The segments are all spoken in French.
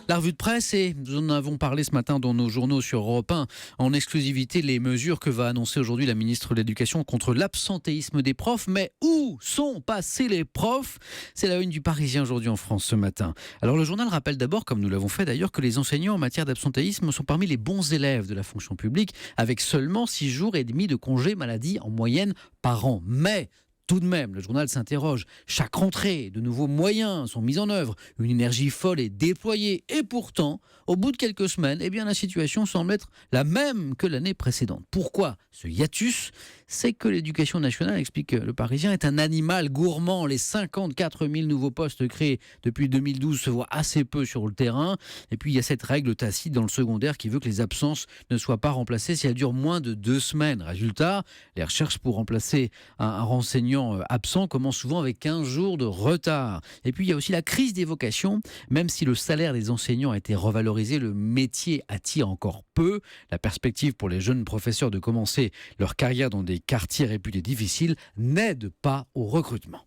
La revue de presse, et nous en avons parlé ce matin dans nos journaux sur Europe 1, en exclusivité les mesures que va annoncer aujourd'hui la ministre de l'Éducation contre l'absentéisme des profs. Mais où sont passés les profs ? C'est la une du Parisien aujourd'hui en France ce matin. Alors le journal rappelle d'abord, comme nous l'avons fait d'ailleurs, que les enseignants en matière d'absentéisme sont parmi les bons élèves de la fonction publique, avec seulement 6 jours et demi de congé maladie en moyenne par an. Mais tout de même, le journal s'interroge. Chaque rentrée, de nouveaux moyens sont mis en œuvre. Une énergie folle est déployée. Et pourtant, au bout de quelques semaines, la situation semble être la même que l'année précédente. Pourquoi ce hiatus ? C'est que l'éducation nationale, explique le Parisien, est un animal gourmand. Les 54 000 nouveaux postes créés depuis 2012 se voient assez peu sur le terrain. Et puis, il y a cette règle tacite dans le secondaire qui veut que les absences ne soient pas remplacées si elles durent moins de 2 semaines. Résultat, les recherches pour remplacer un renseignant absent commence souvent avec 15 jours de retard. Et puis il y a aussi la crise des vocations. Même si le salaire des enseignants a été revalorisé, le métier attire encore peu. La perspective pour les jeunes professeurs de commencer leur carrière dans des quartiers réputés difficiles n'aide pas au recrutement.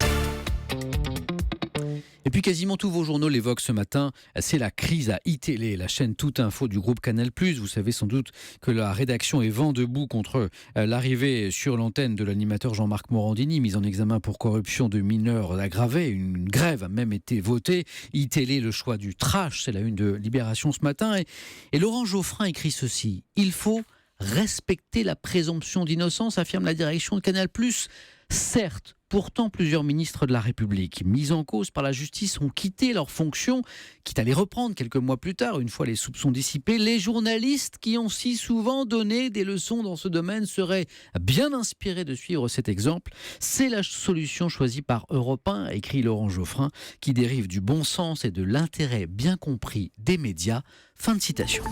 Et puis quasiment tous vos journaux l'évoquent ce matin, c'est la crise à iTélé, la chaîne Toute Info du groupe Canal+. Vous savez sans doute que la rédaction est vent debout contre l'arrivée sur l'antenne de l'animateur Jean-Marc Morandini, mis en examen pour corruption de mineurs aggravée. Une grève a même été votée. iTélé, le choix du trash, c'est la une de Libération ce matin. Et Laurent Geoffrin écrit ceci: il faut respecter la présomption d'innocence, affirme la direction de Canal+. Certes, pourtant, plusieurs ministres de la République, mis en cause par la justice, ont quitté leurs fonctions, quitte à les reprendre quelques mois plus tard, une fois les soupçons dissipés. Les journalistes qui ont si souvent donné des leçons dans ce domaine seraient bien inspirés de suivre cet exemple. C'est la solution choisie par Europe 1, écrit Laurent Geoffrin, qui dérive du bon sens et de l'intérêt bien compris des médias. Fin de citation.